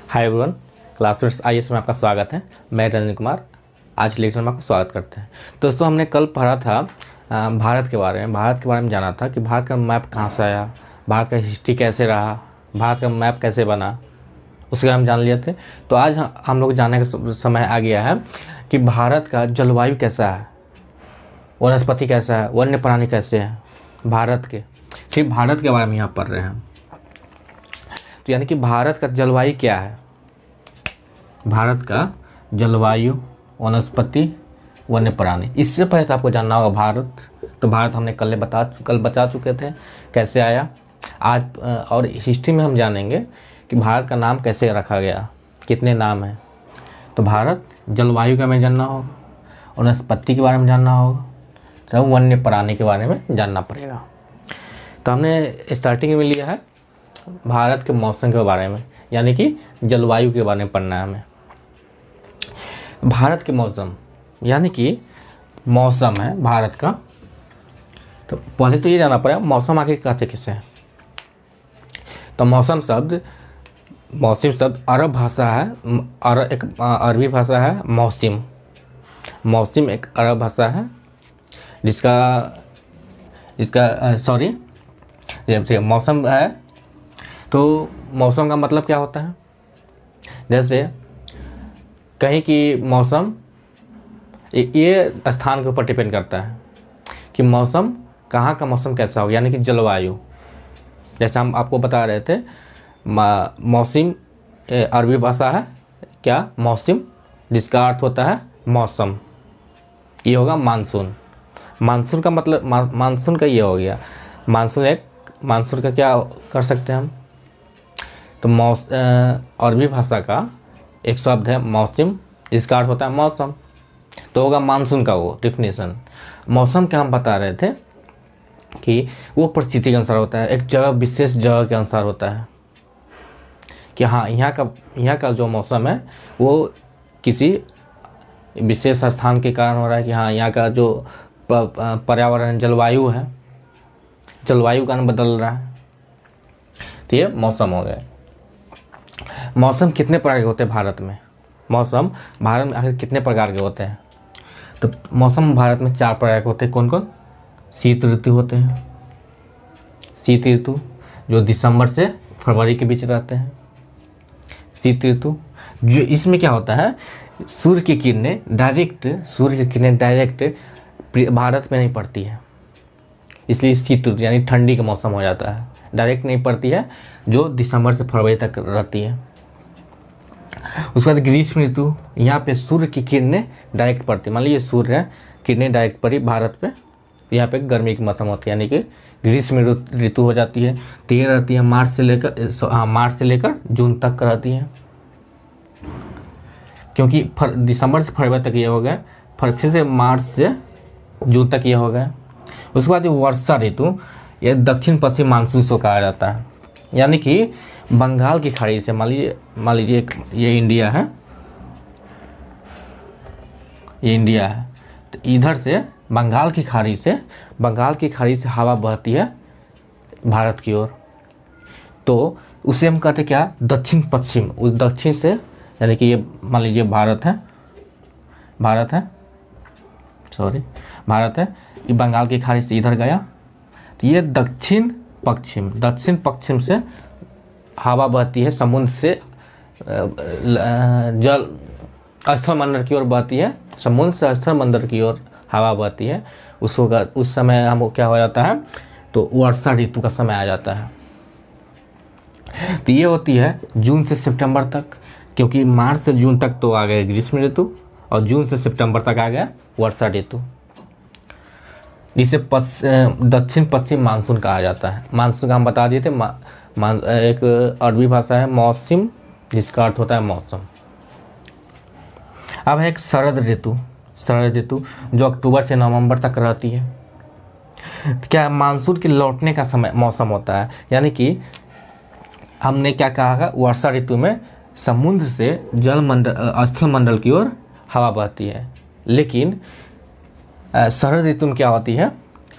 Hi everyone, classmates IAS में आपका स्वागत है। मैं रंजन कुमार। आज लेक्चर में आपका स्वागत करते हैं। दोस्तों, हमने कल पढ़ा था भारत के बारे में जाना था कि भारत का मैप कहाँ से आया, भारत का हिस्ट्री कैसे रहा, भारत का मैप कैसे बना, उसके बारे में जान लिए थे। तो आज हम लोग जानने का समय आ गया है कि भारत का जलवायु कैसा है, वनस्पति कैसा है, वन्य प्राणी कैसे हैं भारत के। सिर्फ भारत के बारे में यहाँ पढ़ रहे हैं। तो यानी कि भारत का जलवायु क्या है, भारत का जलवायु, वनस्पति, वन्य प्राणी। इससे पहले तो आपको जानना होगा भारत। तो भारत हमने कल बता चुके थे कैसे आया। आज और हिस्ट्री में हम जानेंगे कि भारत का नाम कैसे रखा गया, कितने नाम हैं। तो भारत जलवायु के बारे में जानना होगा, वनस्पति के बारे में जानना होगा, तो वन्य प्राणी के बारे में जानना पड़ेगा। तो हमने स्टार्टिंग में लिया है भारत के मौसम के बारे में, यानी कि जलवायु के बारे में पढ़ना है हमें। भारत के मौसम यानी कि मौसम है भारत का। तो पहले तो ये जानना पड़ेगा मौसम आखिर कहते किसे हैं। तो मौसम शब्द अरब भाषा है, एक अरबी भाषा है मौसिम। मौसिम एक अरब भाषा है जिसका मौसम है। तो मौसम का मतलब क्या होता है, जैसे कहीं की मौसम ये स्थान के ऊपर डिपेंड करता है कि मौसम कहाँ का मौसम कैसा हो, यानी कि जलवायु। जैसे हम आपको बता रहे थे मौसिम अरबी भाषा है क्या, मौसिम, जिसका अर्थ होता है मौसम। ये होगा मानसून। मानसून का मतलब मानसून का ये हो गया। मानसून का क्या कर सकते हैं हम। तो अरबी भाषा का एक शब्द है मौसम, जिसका अर्थ होता है मौसम। तो होगा मानसून का वो डेफिनेशन। मौसम का हम बता रहे थे कि वो परिस्थिति के अनुसार होता है, एक जगह विशेष जगह के अनुसार होता है कि हाँ यहाँ का जो मौसम है वो किसी विशेष स्थान के कारण हो रहा है कि हाँ यहाँ का जो पर्यावरण जलवायु है, जलवायु का बदल रहा है। तो ये मौसम हो गया। मौसम कितने प्रकार के होते हैं भारत में। मौसम भारत में आखिर कितने प्रकार के होते हैं। तो मौसम भारत में 4 प्रकार के होते हैं। कौन कौन। शीत ऋतु होते हैं। शीत ऋतु जो दिसंबर से फरवरी के बीच रहते हैं। शीत ऋतु जो इसमें क्या होता है, सूर्य की किरणें डायरेक्ट भारत में नहीं पड़ती है, इसलिए शीत ऋतु यानी ठंडी का मौसम हो जाता है। डायरेक्ट नहीं पड़ती है, जो दिसंबर से फरवरी तक रहती है। उसके बाद ग्रीष्म ऋतु, यहाँ पे सूर्य की किरणें डायरेक्ट पड़ती है। मान लीजिए सूर्य है, किरणें डायरेक्ट पड़ी भारत पे, यहाँ पे गर्मी की मौसम होती है, यानी कि ग्रीष्म ऋतु हो जाती है। तो ये रहती है मार्च से लेकर जून तक रहती है, क्योंकि दिसंबर से फरवरी तक ये हो गया, फिर से मार्च से जून तक ये हो गया। उसके बाद वर्षा ऋतु, यह दक्षिण पश्चिम मानसून से कहा जाता है, यानी कि बंगाल की खाड़ी से, मान लीजिए ये इंडिया है, तो इधर से बंगाल की खाड़ी से हवा बहती है भारत की ओर। तो उसे हम कहते क्या, दक्षिण पश्चिम। उस दक्षिण से, यानी कि ये मान लीजिए भारत है, ये बंगाल की खाड़ी से इधर गया। तो ये दक्षिण पश्चिम से हवा बहती है, समुद्र से जल स्थल मंडल की ओर बहती है, समुद्र से स्थल मंडल की ओर हवा बहती है। उस समय हम क्या हो जाता है, तो वर्षा ऋतु का समय आ जाता है। तो ये होती है जून से सितंबर तक, क्योंकि मार्च से जून तक तो आ गया ग्रीष्म ऋतु, और जून से सितंबर तक आ गया वर्षा ऋतु, जिसे दक्षिण पश्चिम मानसून कहा जाता है। मानसून का हम बता दिए थे, एक अरबी भाषा है मौसम, जिसका अर्थ होता है मौसम। अब है एक शरद ऋतु जो अक्टूबर से नवंबर तक रहती है। क्या मानसून के लौटने का समय मौसम होता है, यानी कि हमने क्या कहा, वर्षा ऋतु में समुद्र से स्थल मंडल की ओर हवा बहती है। लेकिन शरद ऋतु में क्या होती है,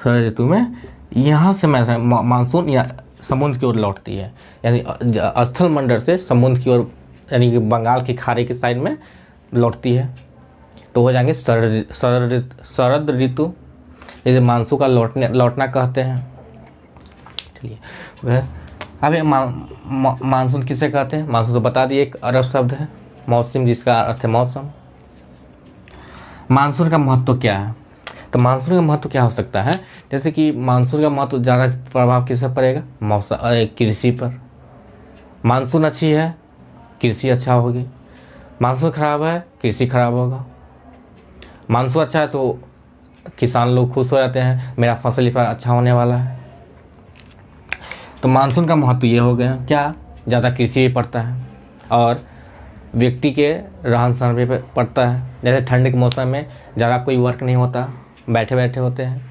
शरद ऋतु में यहाँ से मानसून या समुद्र की ओर लौटती है, यानी स्थल मंडल से समुद्र की ओर यानी कि बंगाल की खाड़ी की साइड में लौटती है, तो हो जाएंगे शरद ऋतु, जैसे मानसून का लौटना कहते हैं। चलिए वह अब ये मानसून किसे कहते हैं? मानसून तो बता दिए, एक अरब शब्द है मौसम, जिसका अर्थ है मौसम। मानसून का महत्व क्या है? तो मानसून का महत्व क्या हो सकता है? जैसे कि मानसून का महत्व ज़्यादा प्रभाव किस पर पड़ेगा? मौसम, कृषि पर। मानसून अच्छी है, कृषि अच्छा होगी। मानसून खराब है, कृषि खराब होगा। मानसून अच्छा है तो किसान लोग खुश हो जाते हैं, मेरा फसल इस बार अच्छा होने वाला है। तो मानसून का महत्व ये हो गया, क्या ज़्यादा कृषि भी पड़ता है और व्यक्ति के रहन सहन भी पड़ता है। जैसे ठंड के मौसम में ज़्यादा कोई वर्क नहीं होता, बैठे बैठे होते हैं,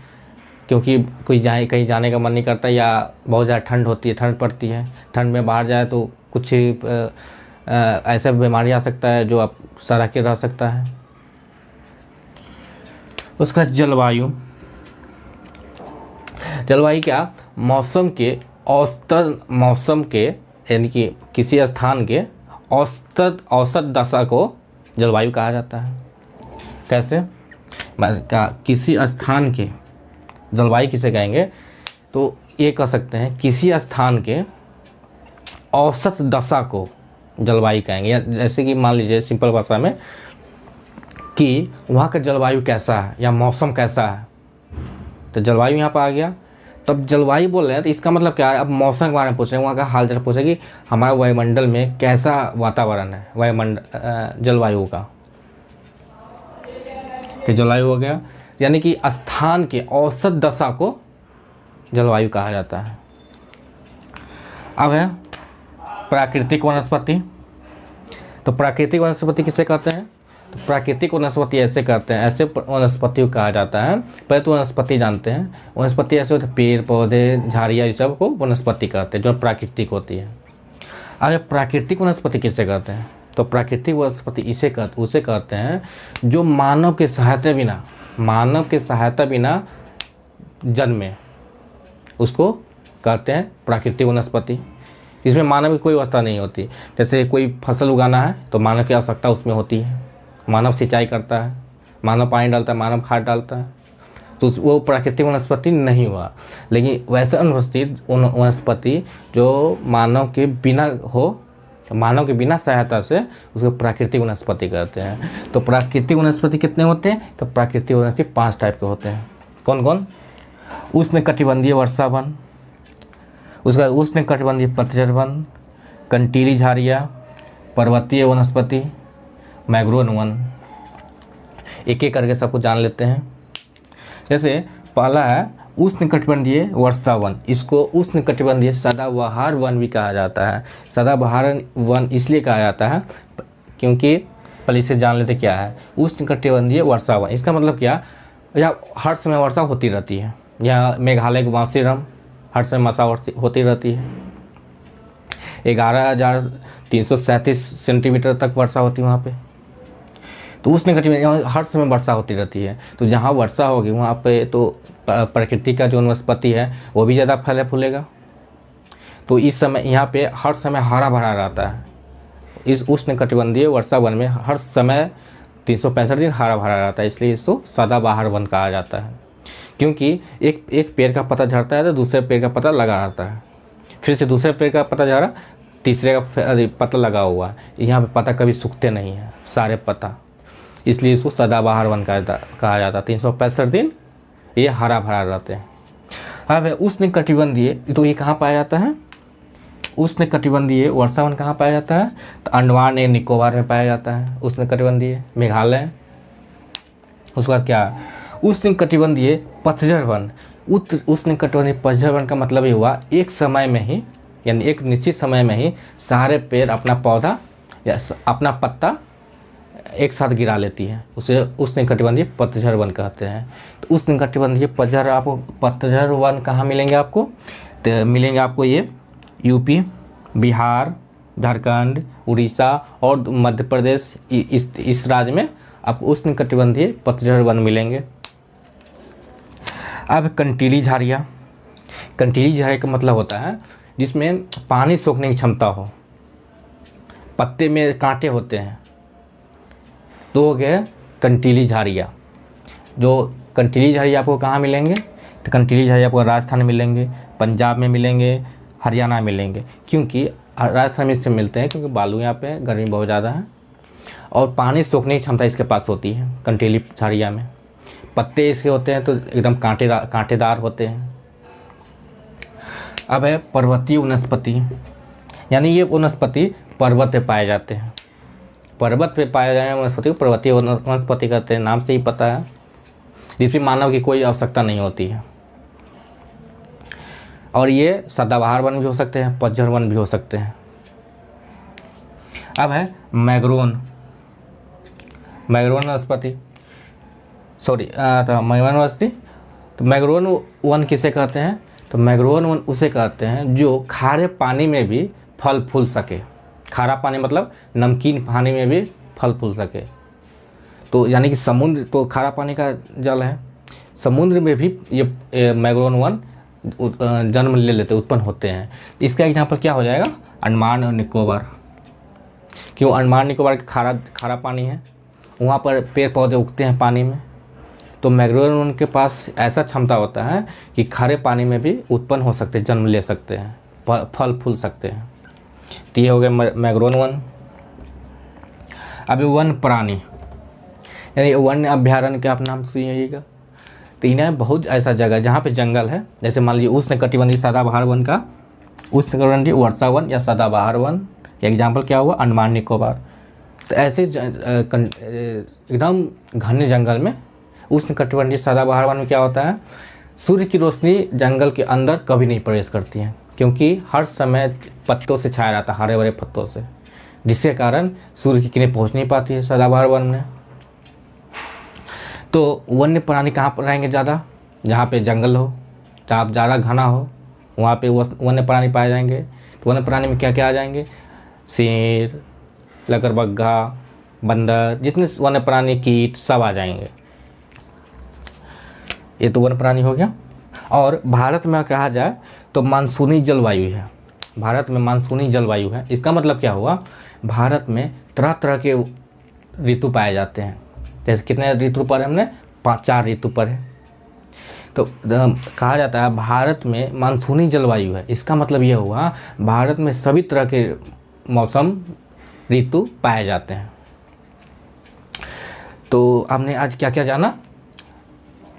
क्योंकि कोई कहीं जाने का मन नहीं करता, या बहुत ज़्यादा ठंड होती है, ठंड पड़ती है। ठंड में बाहर जाए तो कुछ ऐसा बीमारी आ सकता है जो आप सड़ा के रह सकता है। उसका जलवायु, जलवायु क्या? मौसम के यानी कि किसी स्थान के औसत दशा को जलवायु कहा जाता है। कैसे? किसी स्थान के जलवायु किसे कहेंगे? तो ये कह सकते हैं किसी स्थान के औसत दशा को जलवायु कहेंगे। या जैसे कि मान लीजिए सिंपल भाषा में कि वहाँ का जलवायु कैसा है या मौसम कैसा है, तो जलवायु यहाँ पर आ गया। तब जलवायु बोल रहे हैं तो इसका मतलब क्या है? अब मौसम के बारे में पूछ रहे हैं, वहाँ का हाल चाल पूछे कि हमारा वायुमंडल में कैसा वातावरण है, जलवायु का। तो जलवायु हो गया, यानी कि स्थान के औसत दशा को जलवायु कहा जाता है। अब है प्राकृतिक वनस्पति। तो प्राकृतिक वनस्पति किसे कहते हैं? तो प्राकृतिक वनस्पति ऐसे कहते हैं, ऐसे वनस्पति को कहा जाता है। पहले तो वनस्पति जानते हैं, वनस्पति ऐसे होते हैं पेड़ पौधे झाड़ियाँ, इस सब को वनस्पति कहते हैं, जो प्राकृतिक होती है। अब प्राकृतिक वनस्पति किसे कहते हैं? तो प्राकृतिक वनस्पति उसे कहते हैं जो मानव के सहायता बिना जन्मे, उसको कहते हैं प्राकृतिक वनस्पति। इसमें मानव की कोई व्यवस्था नहीं होती। जैसे कोई फसल उगाना है तो मानव की आवश्यकता उसमें होती है, मानव सिंचाई करता है, मानव पानी डालता है, मानव खाद डालता है, तो वो प्राकृतिक वनस्पति नहीं हुआ। लेकिन वैसा वनस्पति जो मानव के बिना सहायता से, उसको प्राकृतिक वनस्पति कहते हैं। तो प्राकृतिक वनस्पति कितने होते हैं? तो प्राकृतिक वनस्पति 5 टाइप के होते हैं। कौन कौन? उष्णकटिबंधीय वर्षा वन, उसका उष्णकटिबंधीय पतझड़ वन, कंटीली झाड़ियाँ, पर्वतीय वनस्पति, मैंग्रोव वन। एक एक करके सबको जान लेते हैं। जैसे पहला है उष्णकटिबंधीय वर्षा वन। इसको उष्णकटिबंधीय सदाबहार वन भी कहा जाता है। सदाबहार वन इसलिए कहा जाता है क्योंकि पहले से जान लेते क्या है उष्णकटिबंधीय वर्षा वन। इसका मतलब क्या? यहाँ हर समय वर्षा होती रहती है। यहाँ मेघालय के मासीराम हर समय वर्षा होती रहती है। 11,337 सेंटीमीटर तक वर्षा होती है वहाँ पे। तो उष्णकटिबंधीय हर समय वर्षा होती रहती है। तो जहाँ वर्षा होगी वहाँ पे तो प्रकृति का जो वनस्पति है वो भी ज़्यादा फैले फूलेगा। तो इस समय यहाँ पे हर समय हरा भरा रहता है। इस उष्णकटिबंधीय वर्षा वन में हर समय 365 दिन हरा भरा रहता है, इसलिए इसको सदाबहार वन कहा जाता है। क्योंकि एक पेड़ का पत्ता झड़ता है तो दूसरे पेड़ का पत्ता लगा रहता है, फिर से दूसरे पेड़ का पत्ता झड़ा, तीसरे का पत्ता लगा हुआ है। यहाँ पे पत्ता कभी सूखते नहीं हैं सारे पत्ता, इसलिए इसको सदाबहार वन कहा जाता है। 365 दिन ये हरा भरा रहते हैं। अब उष्णकटिबंधीय, तो ये कहाँ पाया जाता है? उष्णकटिबंधीय वर्षा वन कहाँ पाया जाता है? तो अंडमान एवं निकोबार में पाया जाता है उष्णकटिबंधीय, मेघालय। उसके बाद क्या? उष्णकटिबंधीय पतझड़ वन। उष्णकटिबंधीय पतझड़ वन का मतलब ये हुआ एक समय में ही, यानी एक निश्चित समय में ही सारे पेड़ अपना पौधा या अपना पत्ता एक साथ गिरा लेती है, उसे उष्णकटिबंधीय पतझड़ वन कहते हैं। तो उष्णकटिबंधीय पतझड़ वन कहाँ मिलेंगे आपको? तो मिलेंगे आपको ये यूपी, बिहार, झारखंड, उड़ीसा और मध्य प्रदेश। इस राज्य में आपको उष्णकटिबंधीय पतझड़ वन मिलेंगे। अब कंटीली झाड़ियाँ। कंटीली झाड़ी का मतलब होता है जिसमें पानी सोखने की क्षमता हो। पत्ते में कांटे होते हैं, तो हो गया कंटीली झाड़ियाँ। जो कंटीली झाड़ियाँ आपको कहाँ मिलेंगे? तो कंटीली झाड़ियाँ आपको राजस्थान में मिलेंगे, पंजाब में मिलेंगे, हरियाणा में मिलेंगे। क्योंकि राजस्थान में इससे मिलते हैं क्योंकि बालू यहाँ पे गर्मी बहुत ज़्यादा है और पानी सोखने की क्षमता इसके पास होती है कंटीली झाड़ियाँ में। पत्ते इसके होते हैं तो एकदम कांटेदार होते हैं। अब है पर्वतीय वनस्पति, यानी ये वनस्पति पर्वत पे पाए जाते हैं। पर्वत पे पाए जाने वाले वनस्पति को पर्वतीय वनस्पति कहते हैं, नाम से ही पता है, जिसमें मानव की कोई आवश्यकता नहीं होती है। और ये सदाबहार वन भी हो सकते हैं, पतझड़ वन भी हो सकते हैं। अब है मैंग्रोव वनस्पति, मैंग्रोव वनस्पति। तो मैंग्रोव वन किसे कहते हैं? तो मैंग्रोव वन उसे कहते हैं जो खारे पानी में भी फल फूल सके। खारा पानी मतलब नमकीन पानी में भी फल फूल सके। तो यानी कि समुद्र तो खारा पानी का जल है, समुद्र में भी ये मैंग्रोव वन जन्म ले लेते, उत्पन्न होते हैं। इसका एग्जाम्पल क्या हो जाएगा? अंडमान और निकोबार। क्यों? अंडमान निकोबार का खारा पानी है, वहाँ पर पेड़ पौधे उगते हैं पानी में। तो मैंग्रोव वन के पास ऐसा क्षमता होता है कि खारे पानी में भी उत्पन्न हो सकते हैं, जन्म ले सकते हैं, फल फूल सकते हैं। तो ये हो गया मैंग्रोव वन। अभी वन प्राणी, यानी वन्य अभ्यारण्य के आप नाम सुनिएगा। तो इन्हें बहुत ऐसा जगह जहाँ पे जंगल है, जैसे मान लीजिए उष्णकटिबंधीय सदाबहार वन का उष्णकटिबंधीय वर्षा वन या सदाबहार वन, एग्जाम्पल क्या हुआ? अंडमान निकोबार। तो ऐसे एकदम घने जंगल में उष्णकटिबंधीय सदाबहार वन में क्या होता है? सूर्य की रोशनी जंगल के अंदर कभी नहीं प्रवेश करती है, क्योंकि हर समय पत्तों से छाया रहता है, हरे भरे पत्तों से, जिसके कारण सूर्य की किरणें पहुंच नहीं पाती है सदाबहार वन में। तो वन्य प्राणी कहाँ पर रहेंगे ज़्यादा? जहाँ पे जंगल हो, जहाँ ज़्यादा घना हो, वहाँ पे वन्य प्राणी पाए जाएंगे। तो वन्य प्राणी में क्या क्या आ जाएंगे? शेर, लकड़बग्घा, बंदर, जितने वन्य प्राणी, कीट सब आ जाएंगे। ये तो वन्य प्राणी हो गया। और भारत में कहा जाए तो मानसूनी जलवायु है, भारत में मानसूनी जलवायु है। इसका मतलब क्या हुआ? भारत में तरह तरह के ऋतु पाए जाते हैं। जैसे कितने ऋतु पर हमने 4 ऋतु पर है। तो कहा जाता है भारत में मानसूनी जलवायु है। इसका मतलब यह हुआ भारत में सभी तरह के मौसम ऋतु पाए जाते हैं। तो हमने आज क्या क्या जाना?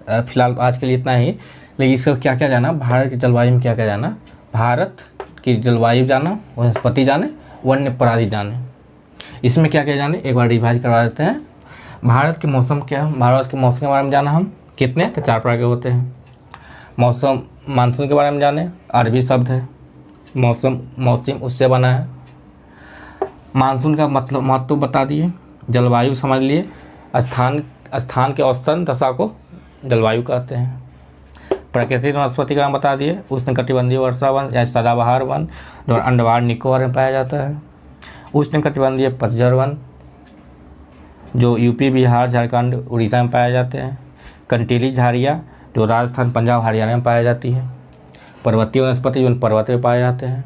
फिलहाल आज के लिए इतना ही, लेकिन इसका क्या क्या जाना? भारत की जलवायु में क्या क्या जाना? भारत की जलवायु जाना, वनस्पति जाने, वन्य प्राणी जाने। इसमें क्या क्या जाने एक बार रिवाइज करवा देते हैं। भारत के मौसम क्या है? भारत के मौसम के बारे में जाना हम कितने? तो 4 प्रकार के होते हैं। मौसम, मानसून के बारे में जाने, अरबी शब्द है, मौसम उससे बना है। मानसून का मतलब महत्व बता दिए, जलवायु समझ लिए, स्थान के औसतन दशा को जलवायु कहते हैं। प्राकृतिक वनस्पति का नाम बता दिए, उष्णकटिबंधीय वर्षा वन या सदाबहार वन जो अंडमान निकोबार में पाया जाता है। उष्णकटिबंधीय पतझड़ वन जो यूपी, बिहार, झारखंड, उड़ीसा में पाए जाते हैं। कंटीली झाड़ियाँ जो राजस्थान, पंजाब, हरियाणा में पाई जाती है। पर्वतीय वनस्पति जो पर्वत में पाए जाते हैं।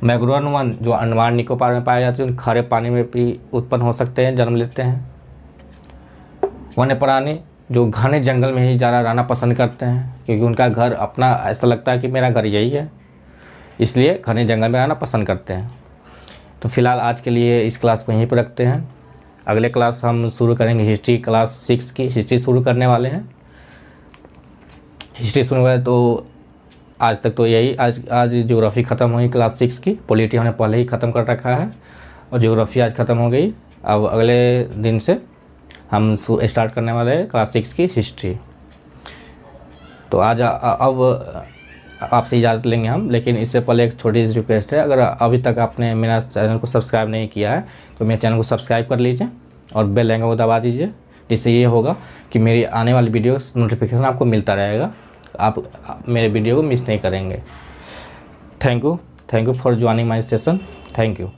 मैंग्रोव वन जो अंडमान निकोबार में पाए जाते हैं, खारे पानी में भी उत्पन्न हो सकते हैं, जन्म लेते हैं। वन्य प्राणी जो घने जंगल में ही ज़्यादा रहना पसंद करते हैं, क्योंकि उनका घर अपना, ऐसा लगता है कि मेरा घर यही है, इसलिए घने जंगल में रहना पसंद करते हैं। तो फिलहाल आज के लिए इस क्लास को यहीं पर रखते हैं। अगले क्लास हम शुरू करेंगे हिस्ट्री, क्लास 6 की हिस्ट्री शुरू करने वाले हैं। हिस्ट्री शुरू करें तो आज तक तो यही, आज ज्योग्राफी ख़त्म हुई क्लास 6 की। पॉलिटी हमने पहले ही ख़त्म कर रखा है और ज्योग्राफी आज ख़त्म हो गई। अब अगले दिन से हम स्टार्ट करने वाले हैं क्लास 6 की हिस्ट्री। तो आज अब आपसे इजाज़त लेंगे हम, लेकिन इससे पहले एक छोटी सी रिक्वेस्ट है, अगर अभी तक आपने मेरा चैनल को सब्सक्राइब नहीं किया है तो मेरे चैनल को सब्सक्राइब कर लीजिए और बेल आइकन को दबा दीजिए, जिससे ये होगा कि मेरी आने वाली वीडियो नोटिफिकेशन आपको मिलता रहेगा, आप मेरे वीडियो को मिस नहीं करेंगे। Thank you for joining my session. Thank you.